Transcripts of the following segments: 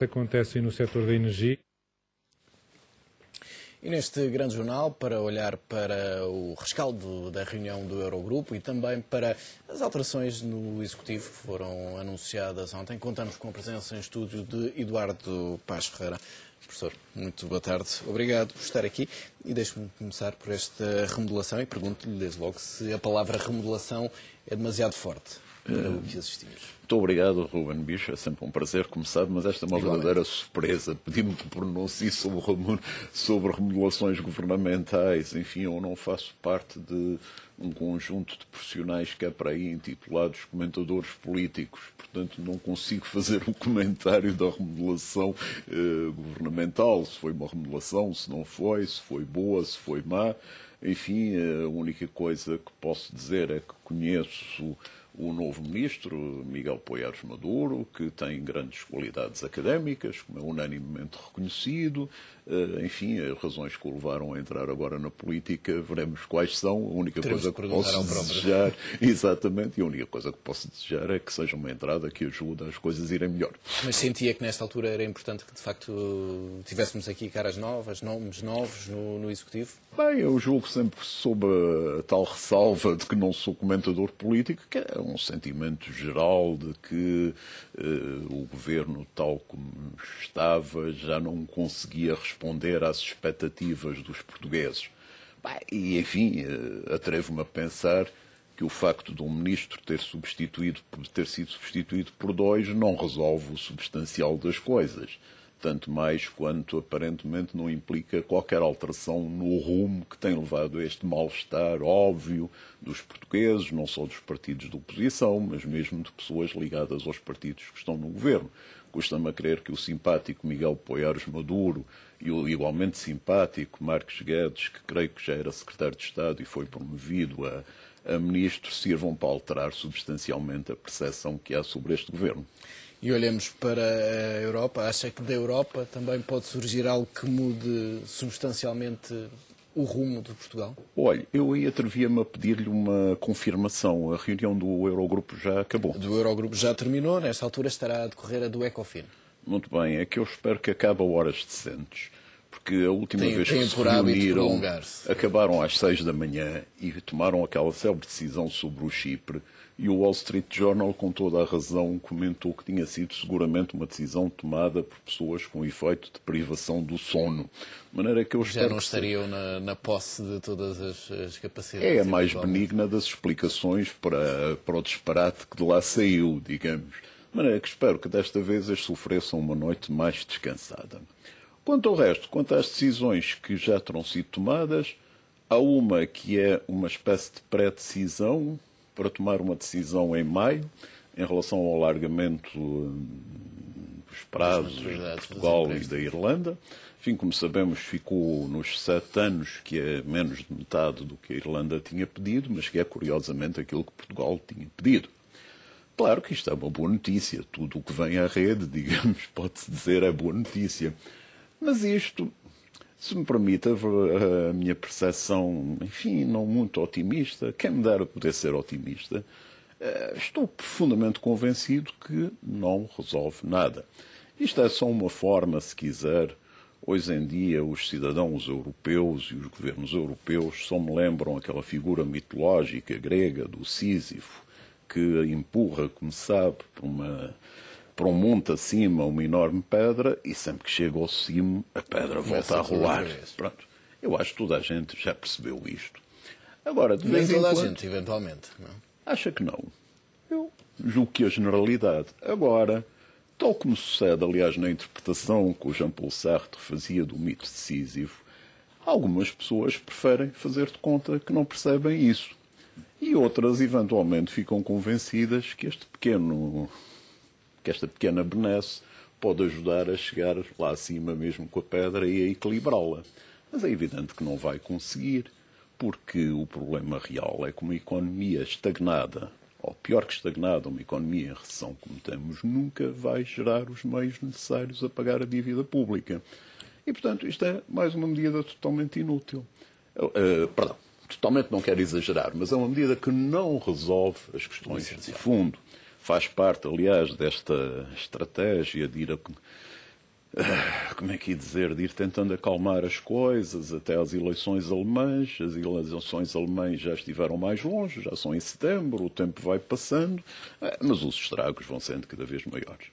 acontece no setor da energia. E neste grande jornal, para olhar para o rescaldo da reunião do Eurogrupo e também para as alterações no Executivo que foram anunciadas ontem, contamos com a presença em estúdio de Eduardo Paz Ferreira. Professor, muito boa tarde. Obrigado por estar aqui e deixe-me começar por esta remodelação e pergunto-lhe desde logo se a palavra remodelação é demasiado forte para o que assistimos. Muito obrigado, Ruben Bicho. É sempre um prazer começar, mas esta é uma verdadeira surpresa. Pedi-me que pronuncie sobre remodelações governamentais. Enfim, eu não faço parte de um conjunto de profissionais que é para aí intitulados comentadores políticos. Portanto, não consigo fazer um comentário da remodelação governamental. Se foi uma remodelação, se não foi, se foi boa, se foi má. Enfim, a única coisa que posso dizer é que conheço o novo ministro, Miguel Poiares Maduro, que tem grandes qualidades académicas, como é unanimemente reconhecido. Enfim, as razões que o levaram a entrar agora na política, veremos quais são. A única coisa que posso desejar, exatamente, e a única coisa que posso desejar é que seja uma entrada que ajude as coisas a irem melhor. Mas sentia que nesta altura era importante que, de facto, tivéssemos aqui caras novas, nomes novos no Executivo? Bem, eu julgo sempre sob a tal ressalva de que não sou comentador político, que é um sentimento geral de que o governo, tal como estava, já não conseguia responder às expectativas dos portugueses. Bem, e, enfim, atrevo-me a pensar que o facto de um ministro ter sido substituído por dois não resolve o substancial das coisas. Tanto mais quanto aparentemente não implica qualquer alteração no rumo que tem levado a este mal-estar óbvio dos portugueses, não só dos partidos de oposição, mas mesmo de pessoas ligadas aos partidos que estão no governo. Custa-me a crer que o simpático Miguel Poiares Maduro e o igualmente simpático Marcos Guedes, que creio que já era secretário de Estado e foi promovido a ministro, sirvam para alterar substancialmente a percepção que há sobre este governo. E olhamos para a Europa, acha que da Europa também pode surgir algo que mude substancialmente o rumo de Portugal? Olha, eu aí atrevia-me a pedir-lhe uma confirmação. A reunião do Eurogrupo já acabou. Do Eurogrupo já terminou, nesta altura estará a decorrer a do Ecofin. Muito bem, é que eu espero que acabe a horas decentes. Porque a última vez que se reuniram, acabaram às 6 da manhã e tomaram aquela célebre decisão sobre o Chipre. E o Wall Street Journal, com toda a razão, comentou que tinha sido seguramente uma decisão tomada por pessoas com efeito de privação do sono. De maneira que eu já não estariam na posse de todas as capacidades. É a mais benigna das explicações para o disparate que de lá saiu, digamos. De maneira que espero que desta vez eles sofreçam uma noite mais descansada. Quanto ao resto, quanto às decisões que já terão sido tomadas, há uma que é uma espécie de pré-decisão para tomar uma decisão em maio em relação ao alargamento dos prazos de Portugal e da Irlanda. Enfim, como sabemos, ficou nos 7 anos, que é menos de metade do que a Irlanda tinha pedido, mas que é curiosamente aquilo que Portugal tinha pedido. Claro que isto é uma boa notícia. Tudo o que vem à rede, digamos, pode-se dizer é boa notícia. Mas isto, se me permite, a minha percepção, enfim, não muito otimista, quem me dera poder ser otimista, estou profundamente convencido que não resolve nada. Isto é só uma forma, se quiser. Hoje em dia, os cidadãos europeus e os governos europeus só me lembram aquela figura mitológica grega do Sísifo, que empurra, como sabe, para um monte acima uma enorme pedra e sempre que chega ao cimo a pedra volta a rolar. Pronto. Eu acho que toda a gente já percebeu isto. Agora, de vez em quando... Nem toda a gente, eventualmente. Não? Acha que não? Eu julgo que a generalidade. Agora, tal como sucede, aliás, na interpretação que o Jean-Paul Sartre fazia do mito de Sísifo, algumas pessoas preferem fazer de conta que não percebem isso. E outras, eventualmente, ficam convencidas que esta pequena benesse pode ajudar a chegar lá acima mesmo com a pedra e a equilibrá-la. Mas é evidente que não vai conseguir, porque o problema real é que uma economia estagnada, ou pior que estagnada, uma economia em recessão como temos, nunca vai gerar os meios necessários a pagar a dívida pública. E, portanto, isto é mais uma medida totalmente inútil. Perdão, totalmente não quero exagerar, mas é uma medida que não resolve as questões de fundo. Faz parte, aliás, desta estratégia de ir como é que ia dizer, de ir tentando acalmar as coisas até às eleições alemãs. As eleições alemãs já estiveram mais longe, já são em setembro, o tempo vai passando, mas os estragos vão sendo cada vez maiores.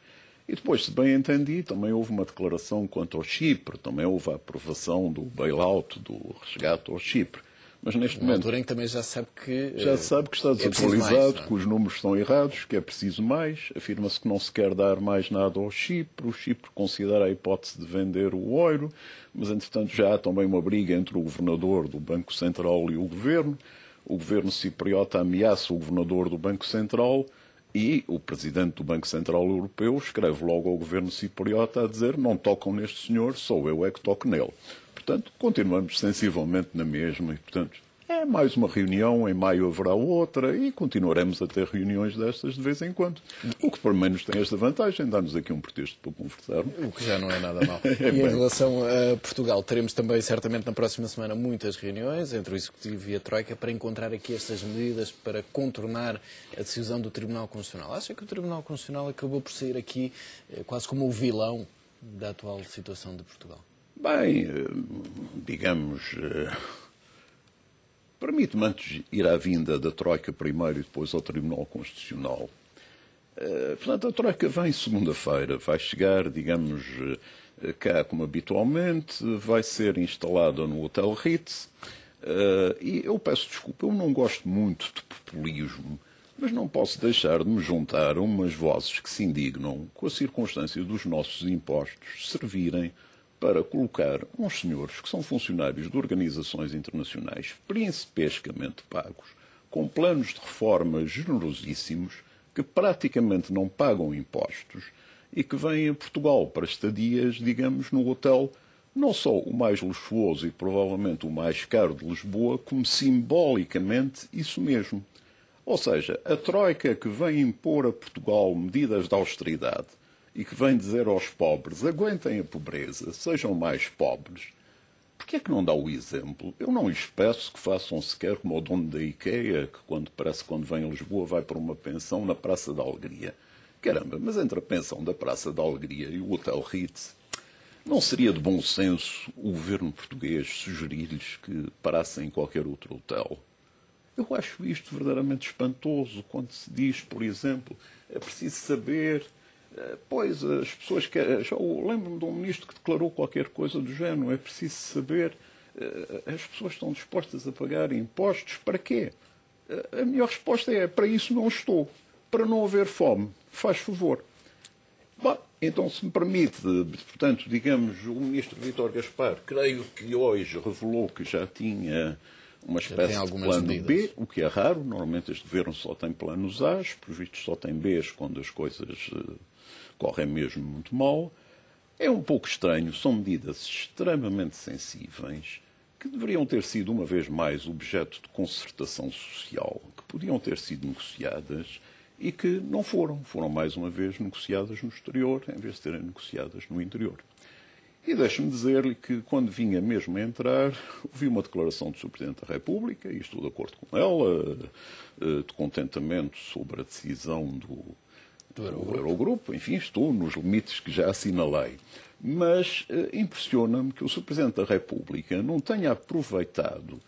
E depois, se bem entendi, também houve uma declaração quanto ao Chipre, também houve a aprovação do bailout, do resgate ao Chipre. Mas neste momento... altura em que também já sabe que... Já sabe que está desatualizado, que os números estão errados, que é preciso mais. Afirma-se que não se quer dar mais nada ao Chipre. O Chipre considera a hipótese de vender o euro, mas, entretanto, já há também uma briga entre o governador do Banco Central e o governo. O governo cipriota ameaça o governador do Banco Central e o presidente do Banco Central Europeu escreve logo ao governo cipriota a dizer: não tocam neste senhor, sou eu é que toco nele. Portanto, continuamos sensivelmente na mesma e, portanto, é mais uma reunião, em maio haverá outra e continuaremos a ter reuniões destas de vez em quando. O que, pelo menos, tem esta vantagem, dá-nos aqui um pretexto para conversar. O que já não é nada mau. E em relação a Portugal, teremos também, certamente, na próxima semana, muitas reuniões entre o Executivo e a Troika para encontrar aqui estas medidas para contornar a decisão do Tribunal Constitucional. Acha que o Tribunal Constitucional acabou por sair aqui quase como o vilão da atual situação de Portugal? Bem, digamos, permite-me antes ir à vinda da Troika primeiro e depois ao Tribunal Constitucional. Portanto, a Troika vem segunda-feira, vai chegar, digamos, cá como habitualmente, vai ser instalada no Hotel Ritz, e eu peço desculpa, eu não gosto muito de populismo, mas não posso deixar de me juntar a umas vozes que se indignam com a circunstância dos nossos impostos servirem para colocar uns senhores que são funcionários de organizações internacionais principescamente pagos, com planos de reforma generosíssimos, que praticamente não pagam impostos e que vêm a Portugal para estadias, digamos, no hotel, não só o mais luxuoso e provavelmente o mais caro de Lisboa, como simbolicamente isso mesmo. Ou seja, a Troika que vem impor a Portugal medidas de austeridade e que vem dizer aos pobres: aguentem a pobreza, sejam mais pobres. Porquê é que não dá o exemplo? Eu não lhes peço que façam sequer como o dono da IKEA, que quando vem a Lisboa vai para uma pensão na Praça da Alegria. Caramba, mas entre a pensão da Praça da Alegria e o Hotel Ritz, não seria de bom senso o governo português sugerir-lhes que parassem em qualquer outro hotel? Eu acho isto verdadeiramente espantoso quando se diz, por exemplo, é preciso saber... Pois, as pessoas querem... Lembro-me de um ministro que declarou qualquer coisa do género. É preciso saber... As pessoas estão dispostas a pagar impostos. Para quê? A melhor resposta é: para isso não estou. Para não haver fome. Faz favor. Bom, então, se me permite, portanto, digamos, o ministro Vítor Gaspar, creio que hoje revelou que já tinha uma espécie de plano medidas. B, o que é raro. Normalmente este governo só tem planos A, por vistos só tem Bs quando as coisas correm mesmo muito mal. É um pouco estranho, são medidas extremamente sensíveis que deveriam ter sido, uma vez mais, objeto de concertação social, que podiam ter sido negociadas e que não foram. Foram, mais uma vez, negociadas no exterior, em vez de serem negociadas no interior. E deixe-me dizer-lhe que, quando vinha mesmo a entrar, ouvi uma declaração do Sr. Presidente da República, e estou de acordo com ela, de contentamento sobre a decisão do Eurogrupo. Enfim, estou nos limites que já assinalei. Mas impressiona-me que o Sr. Presidente da República não tenha aproveitado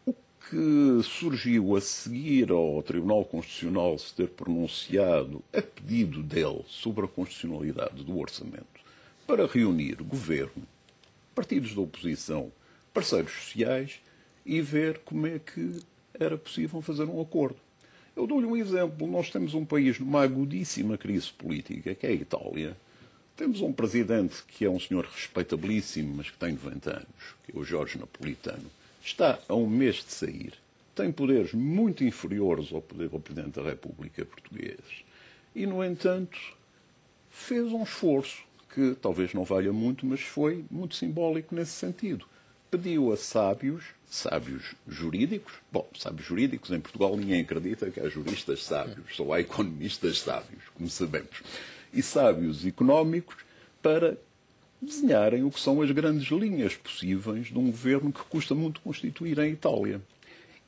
o que surgiu a seguir ao Tribunal Constitucional se ter pronunciado a pedido dele sobre a constitucionalidade do orçamento, para reunir governo, partidos da oposição, parceiros sociais e ver como é que era possível fazer um acordo. Eu dou-lhe um exemplo. Nós temos um país numa agudíssima crise política, que é a Itália. Temos um presidente que é um senhor respeitabilíssimo, mas que tem 90 anos, que é o Jorge Napolitano. Está a um mês de sair. Tem poderes muito inferiores ao poder do Presidente da República português. E, no entanto, fez um esforço que talvez não valha muito, mas foi muito simbólico nesse sentido. Pediu a sábios jurídicos. Bom, sábios jurídicos em Portugal ninguém acredita que há juristas sábios, só há economistas sábios, como sabemos. E sábios económicos para desenharem o que são as grandes linhas possíveis de um governo que custa muito constituir em Itália.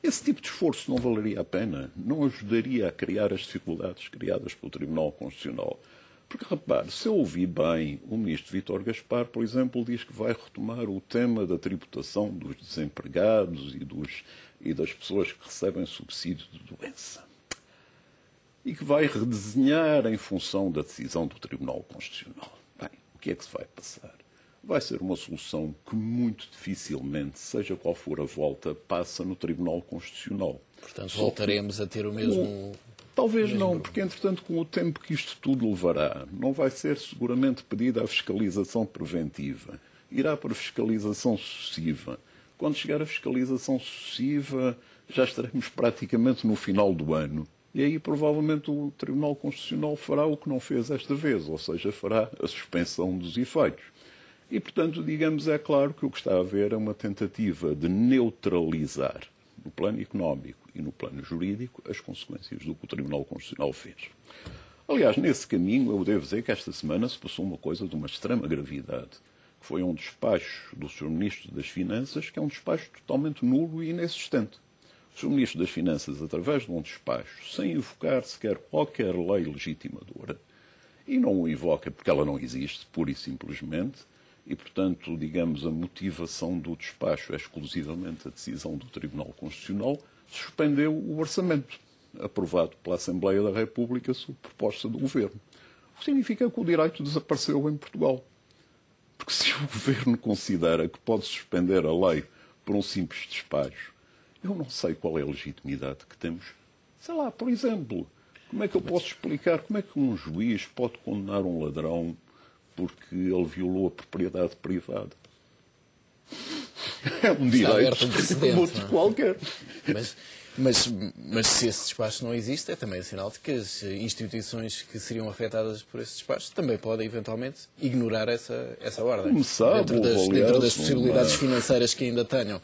Esse tipo de esforço não valeria a pena? Não ajudaria a criar as dificuldades criadas pelo Tribunal Constitucional? Porque, repare, se eu ouvi bem, o ministro Vítor Gaspar, por exemplo, diz que vai retomar o tema da tributação dos desempregados e das pessoas que recebem subsídio de doença. E que vai redesenhar em função da decisão do Tribunal Constitucional. Bem, o que é que se vai passar? Vai ser uma solução que muito dificilmente, seja qual for a volta, passa no Tribunal Constitucional. Portanto, voltaremos a ter o mesmo... Talvez não, porque entretanto com o tempo que isto tudo levará, não vai ser seguramente pedida a fiscalização preventiva. Irá para a fiscalização sucessiva. Quando chegar a fiscalização sucessiva, já estaremos praticamente no final do ano. E aí provavelmente o Tribunal Constitucional fará o que não fez esta vez, ou seja, fará a suspensão dos efeitos. E, portanto, digamos, é claro que o que está a haver é uma tentativa de neutralizar, no plano económico e no plano jurídico, as consequências do que o Tribunal Constitucional fez. Aliás, nesse caminho, eu devo dizer que esta semana se passou uma coisa de uma extrema gravidade, que foi um despacho do Sr. Ministro das Finanças, que é um despacho totalmente nulo e inexistente. O Sr. Ministro das Finanças, através de um despacho, sem invocar sequer qualquer lei legitimadora, e não o invoca porque ela não existe, pura e simplesmente, e, portanto, digamos, a motivação do despacho é exclusivamente a decisão do Tribunal Constitucional, suspendeu o orçamento, aprovado pela Assembleia da República sob proposta do Governo. O que significa que o direito desapareceu em Portugal. Porque se o Governo considera que pode suspender a lei por um simples despacho, eu não sei qual é a legitimidade que temos. Sei lá, por exemplo, como é que eu posso explicar como é que um juiz pode condenar um ladrão porque ele violou a propriedade privada? É um direito como outro qualquer. Mas se esse despacho não existe, é também sinal de que as instituições que seriam afetadas por esse despacho também podem, eventualmente, ignorar essa ordem. Como sabe, dentro das possibilidades financeiras que ainda tenham.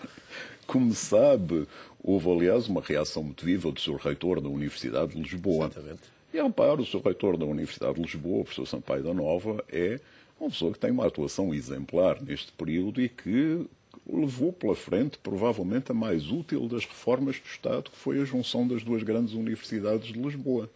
Como sabe, houve, aliás, uma reação muito viva do Sr. Reitor da Universidade de Lisboa. Exatamente. E, repare, o Sr. Reitor da Universidade de Lisboa, o professor Sampaio da Nova, é uma pessoa que tem uma atuação exemplar neste período e que levou pela frente, provavelmente, a mais útil das reformas do Estado, que foi a junção das duas grandes universidades de Lisboa.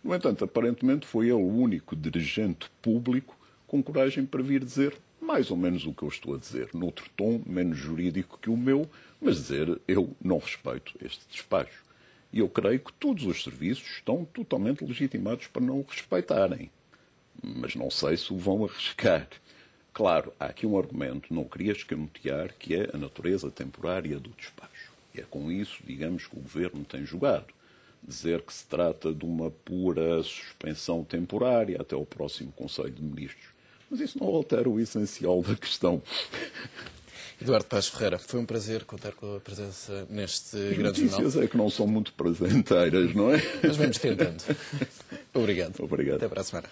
No entanto, aparentemente foi ele o único dirigente público com coragem para vir dizer mais ou menos o que eu estou a dizer, noutro tom, menos jurídico que o meu, mas dizer eu não respeito este despacho. E eu creio que todos os serviços estão totalmente legitimados para não o respeitarem. Mas não sei se o vão arriscar. Claro, há aqui um argumento, não queria escamotear, que é a natureza temporária do despacho. E é com isso, digamos, que o Governo tem jogado. Dizer que se trata de uma pura suspensão temporária até ao próximo Conselho de Ministros. Mas isso não altera o essencial da questão. Eduardo Paes Ferreira, foi um prazer contar com a presença neste grande jornal. As notícias é que não são muito presenteiras, não é? Mas vamos tentando. Obrigado. Obrigado. Até para a semana.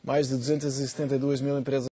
Mais de 272 mil empresas